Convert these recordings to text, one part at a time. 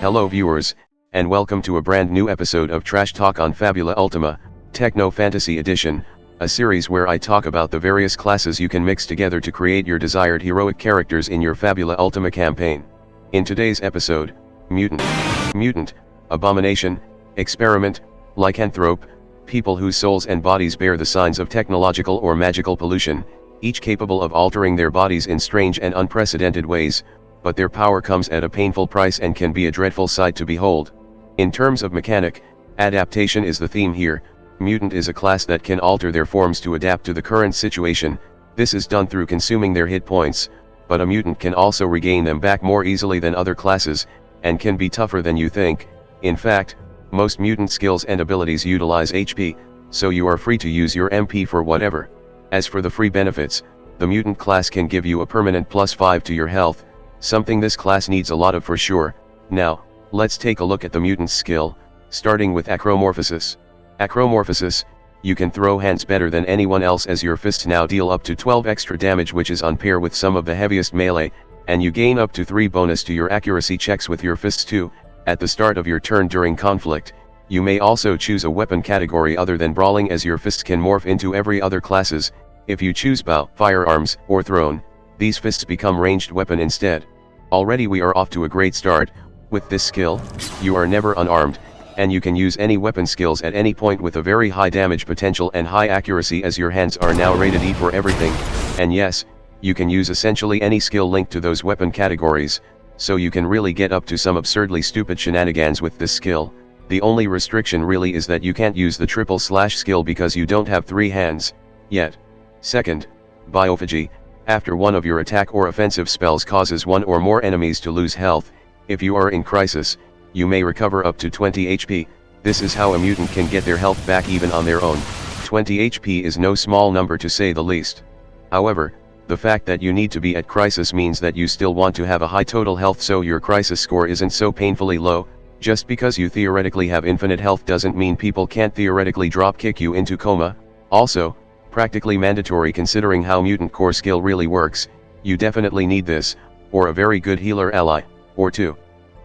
Hello viewers, and welcome to a brand new episode of Trashtalk on Fabula Ultima, Techno Fantasy Edition, a series where I talk about the various classes you can mix together to create your desired heroic characters in your Fabula Ultima campaign. In today's episode, Mutant, Abomination, Experiment, Lycanthrope, people whose souls and bodies bear the signs of technological or magical pollution, each capable of altering their bodies in strange and unprecedented ways, but their power comes at a painful price and can be a dreadful sight to behold. In terms of mechanic, adaptation is the theme here. Mutant is a class that can alter their forms to adapt to the current situation. This is done through consuming their hit points, but a mutant can also regain them back more easily than other classes, and can be tougher than you think. In fact, most mutant skills and abilities utilize HP, so you are free to use your MP for whatever. As for the free benefits, the mutant class can give you a permanent +5 to your health, something this class needs a lot of for sure. Now, let's take a look at the mutant skill, starting with Acromorphosis. Acromorphosis, you can throw hands better than anyone else as your fists now deal up to 12 extra damage, which is on par with some of the heaviest melee, and you gain up to 3 bonus to your accuracy checks with your fists too, at the start of your turn during conflict. You may also choose a weapon category other than brawling, as your fists can morph into every other classes. If you choose bow, firearms, or thrown, these fists become ranged weapon instead. Already we are off to a great start. With this skill, you are never unarmed, and you can use any weapon skills at any point with a very high damage potential and high accuracy, as your hands are now rated E for everything, and yes, you can use essentially any skill linked to those weapon categories, so you can really get up to some absurdly stupid shenanigans with this skill. The only restriction really is that you can't use the triple slash skill because you don't have 3 hands yet. Second, Biophagy. After one of your attack or offensive spells causes one or more enemies to lose health, if you are in crisis, you may recover up to 20 HP. This is how a mutant can get their health back even on their own. 20 HP is no small number, to say the least. However, the fact that you need to be at crisis means that you still want to have a high total health, so your crisis score isn't so painfully low. Just because you theoretically have infinite health doesn't mean people can't theoretically drop kick you into coma. Also, practically mandatory considering how mutant core skill really works. You definitely need this, or a very good healer ally, or two.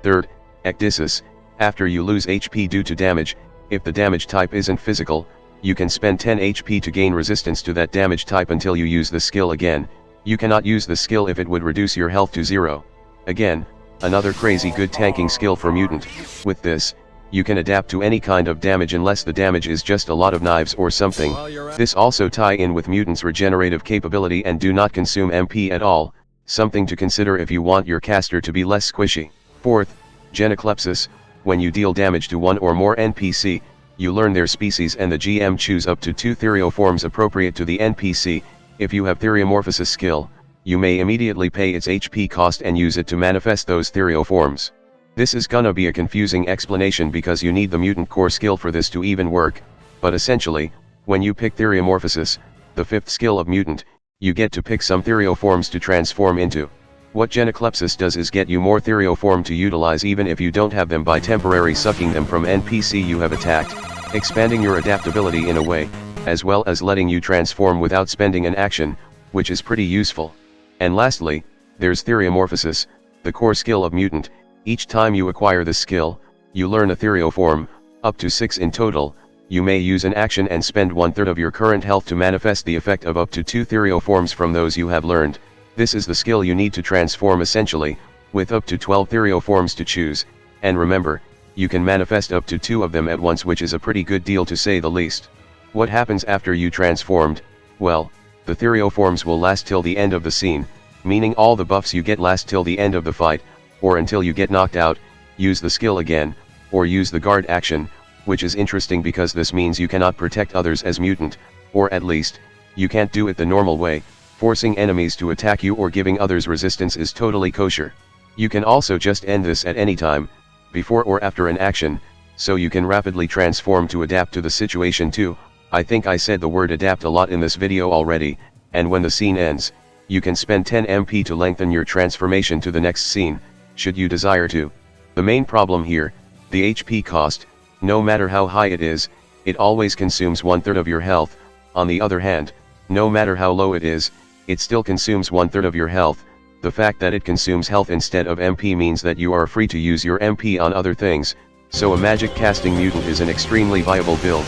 Third, Ecdysis. After you lose HP due to damage, if the damage type isn't physical, you can spend 10 HP to gain resistance to that damage type until you use the skill again. You cannot use the skill if it would reduce your health to 0. Again, another crazy good tanking skill for mutant. With this, you can adapt to any kind of damage unless the damage is just a lot of knives or something. This also tie in with mutants' regenerative capability and do not consume MP at all, something to consider if you want your caster to be less squishy. Fourth, Genoclepsis. When you deal damage to one or more NPC, you learn their species and the GM choose up to 2 Therioforms appropriate to the NPC. If you have Theomorphosis skill, you may immediately pay its HP cost and use it to manifest those Therioforms. This is gonna be a confusing explanation because you need the mutant core skill for this to even work, but essentially, when you pick Theriomorphosis, the 5th skill of mutant, you get to pick some Therioforms to transform into. What Genoclepsis does is get you more Therioform to utilize even if you don't have them by temporarily sucking them from NPC you have attacked, expanding your adaptability in a way, as well as letting you transform without spending an action, which is pretty useful. And lastly, there's Theriomorphosis, the core skill of mutant. Each time you acquire this skill, you learn a Therioform, up to 6 in total. You may use an action and spend 1/3 of your current health to manifest the effect of up to 2 Therioforms from those you have learned. This is the skill you need to transform essentially, with up to 12 Therioforms to choose, and remember, you can manifest up to 2 of them at once, which is a pretty good deal to say the least. What happens after you transformed? Well, the Therioforms will last till the end of the scene, meaning all the buffs you get last till the end of the fight, or until you get knocked out, use the skill again, or use the guard action, which is interesting because this means you cannot protect others as mutant, or at least, you can't do it the normal way. Forcing enemies to attack you or giving others resistance is totally kosher. You can also just end this at any time, before or after an action, so you can rapidly transform to adapt to the situation too. I think I said the word adapt a lot in this video already, and when the scene ends, you can spend 10 MP to lengthen your transformation to the next scene, should you desire to. The main problem here, the HP cost, no matter how high it is, it always consumes 1/3 of your health. On the other hand, no matter how low it is, it still consumes 1/3 of your health, The fact that it consumes health instead of MP means that you are free to use your MP on other things, so a magic casting mutant is an extremely viable build,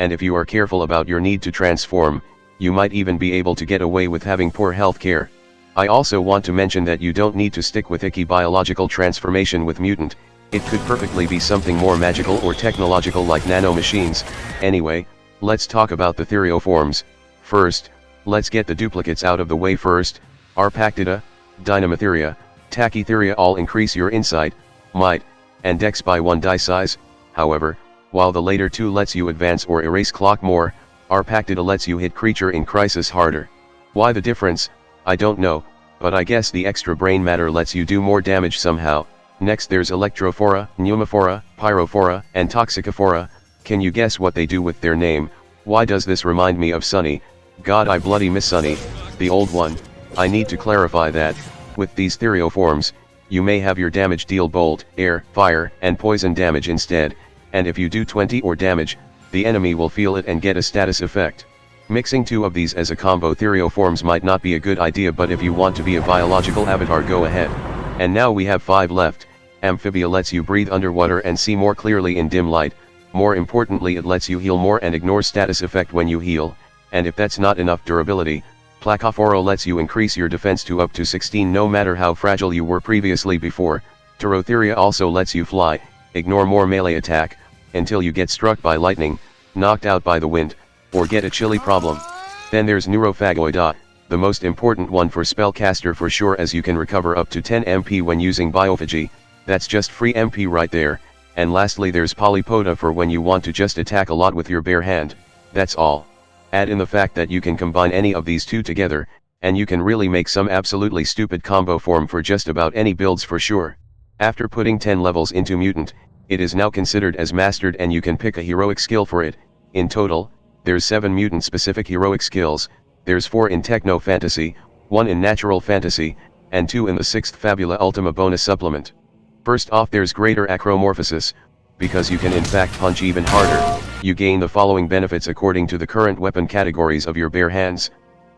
and if you are careful about your need to transform, you might even be able to get away with having poor health care. I also want to mention that you don't need to stick with icky biological transformation with mutant, it could perfectly be something more magical or technological like nanomachines. Anyway, let's talk about the Therioforms. First, let's get the duplicates out of the way first. Arpactida, Dynamotheria, Tachytheria all increase your insight, might, and dex by 1 die size. However, while the later two lets you advance or erase clock more, Arpactida lets you hit creature in crisis harder. Why the difference? I don't know, but I guess the extra brain matter lets you do more damage somehow. Next there's Electrophora, Pneumophora, Pyrophora, and Toxicophora. Can you guess what they do with their name? Why does this remind me of Sunny? God, I bloody miss Sunny, the old one. I need to clarify that, with these Therioforms, you may have your damage deal bolt, air, fire, and poison damage instead, and if you do 20 or damage, the enemy will feel it and get a status effect. Mixing two of these as a combo Therioforms might not be a good idea, but if you want to be a biological avatar, go ahead. And now we have 5 left. Amphibia lets you breathe underwater and see more clearly in dim light. More importantly, it lets you heal more and ignore status effect when you heal, and if that's not enough durability, Placophoro lets you increase your defense to up to 16 no matter how fragile you were previously before. Pterotheria also lets you fly, ignore more melee attack, until you get struck by lightning, knocked out by the wind, or get a chilly problem. Then there's Neurophagoida, the most important one for spellcaster for sure, as you can recover up to 10 MP when using biophagy, that's just free MP right there. And lastly there's Polypoda for when you want to just attack a lot with your bare hand. That's all. Add in the fact that you can combine any of these two together, and you can really make some absolutely stupid combo form for just about any builds for sure. After putting 10 levels into Mutant, it is now considered as mastered and you can pick a heroic skill for it. In total, there's 7 mutant specific heroic skills, there's 4 in Techno Fantasy, 1 in Natural Fantasy, and 2 in the 6th Fabula Ultima bonus supplement. First off there's Greater Acromorphosis, because you can in fact punch even harder. You gain the following benefits according to the current weapon categories of your bare hands: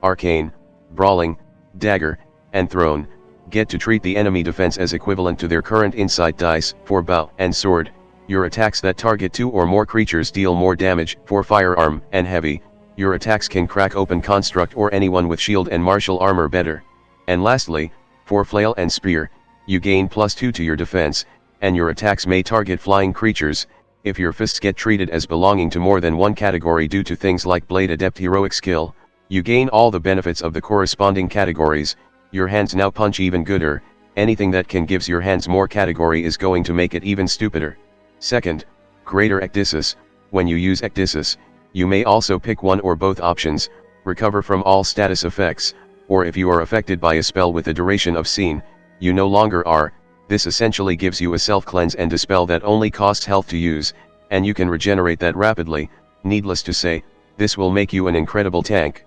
Arcane, Brawling, Dagger, and Thrown. Get to treat the enemy defense as equivalent to their current insight dice for bow and sword. Your attacks that target 2 or more creatures deal more damage for firearm and heavy. Your attacks can crack open construct or anyone with shield and martial armor better. And lastly, for flail and spear, you gain +2 to your defense, and your attacks may target flying creatures. If your fists get treated as belonging to more than one category due to things like Blade Adept heroic skill, you gain all the benefits of the corresponding categories. Your hands now punch even gooder. Anything that can gives your hands more category is going to make it even stupider. Second, Greater Ecdysis. When you use Ecdysis, you may also pick one or both options: recover from all status effects, or if you are affected by a spell with a duration of scene, you no longer are. This essentially gives you a self-cleanse and dispel that only costs health to use, and you can regenerate that rapidly. Needless to say, this will make you an incredible tank.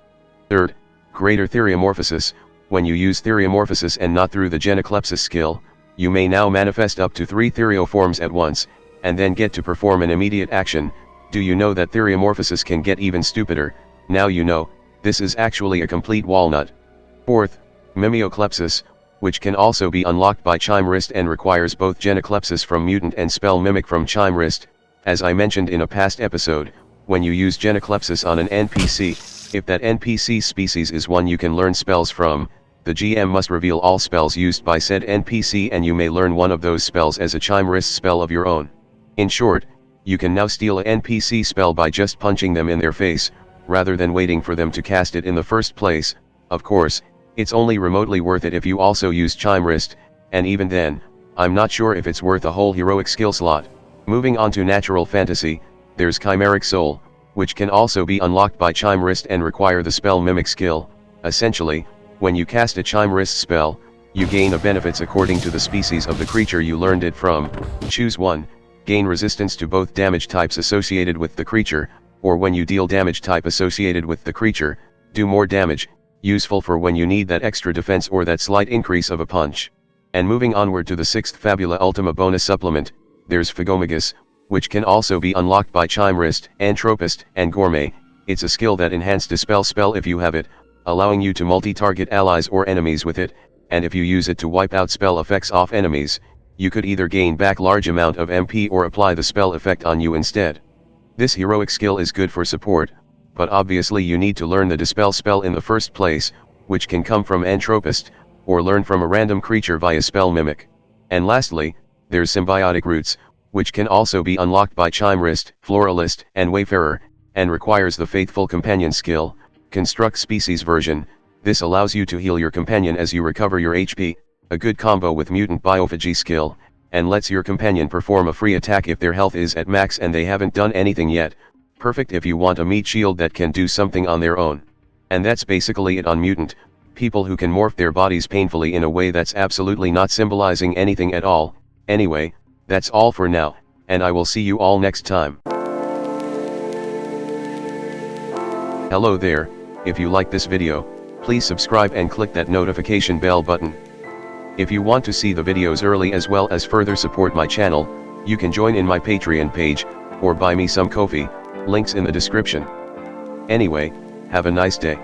Third, Greater Theriomorphosis. When you use Theriomorphosis and not through the Genoclepsis skill, you may now manifest up to 3 Therioforms at once, and then get to perform an immediate action. Do you know that Theriomorphosis can get even stupider? Now you know, this is actually a complete walnut. Fourth, Mimeoclepsis, which can also be unlocked by Chime Wrist and requires both Genoclepsis from Mutant and Spell Mimic from Chime Wrist. As I mentioned in a past episode, when you use Genoclepsis on an NPC, if that NPC species is one you can learn spells from, the GM must reveal all spells used by said NPC and you may learn one of those spells as a Chime Wrist spell of your own. In short, you can now steal a NPC spell by just punching them in their face, rather than waiting for them to cast it in the first place. Of course, it's only remotely worth it if you also use Chime Wrist, and even then, I'm not sure if it's worth a whole heroic skill slot. Moving on to Natural Fantasy, there's Chimeric Soul, which can also be unlocked by Chime Wrist and require the Spell Mimic skill. Essentially, when you cast a Chime Wrist spell, you gain a benefits according to the species of the creature you learned it from. Choose one: gain resistance to both damage types associated with the creature, or when you deal damage type associated with the creature, do more damage. Useful for when you need that extra defense or that slight increase of a punch. And moving onward to the 6th Fabula Ultima bonus supplement, there's Phagomagus, which can also be unlocked by Chime Wrist, Antropist, and Gourmet. It's a skill that enhances Dispel spell if you have it, allowing you to multi-target allies or enemies with it, and if you use it to wipe out spell effects off enemies, you could either gain back large amount of MP or apply the spell effect on you instead. This heroic skill is good for support, but obviously you need to learn the Dispel spell in the first place, which can come from Entropist, or learn from a random creature via Spell Mimic. And lastly, there's Symbiotic Roots, which can also be unlocked by Chimerist, Floralist, and Wayfarer, and requires the Faithful Companion skill, Construct Species version. This allows you to heal your companion as you recover your HP, a good combo with Mutant Biophagy skill, and lets your companion perform a free attack if their health is at max and they haven't done anything yet. Perfect if you want a meat shield that can do something on their own. And that's basically it on Mutant, people who can morph their bodies painfully in a way that's absolutely not symbolizing anything at all. Anyway, that's all for now, and I will see you all next time. Hello there, if you like this video, please subscribe and click that notification bell button. If you want to see the videos early as well as further support my channel, you can join in my Patreon page, or buy me some coffee, links in the description. Anyway, have a nice day.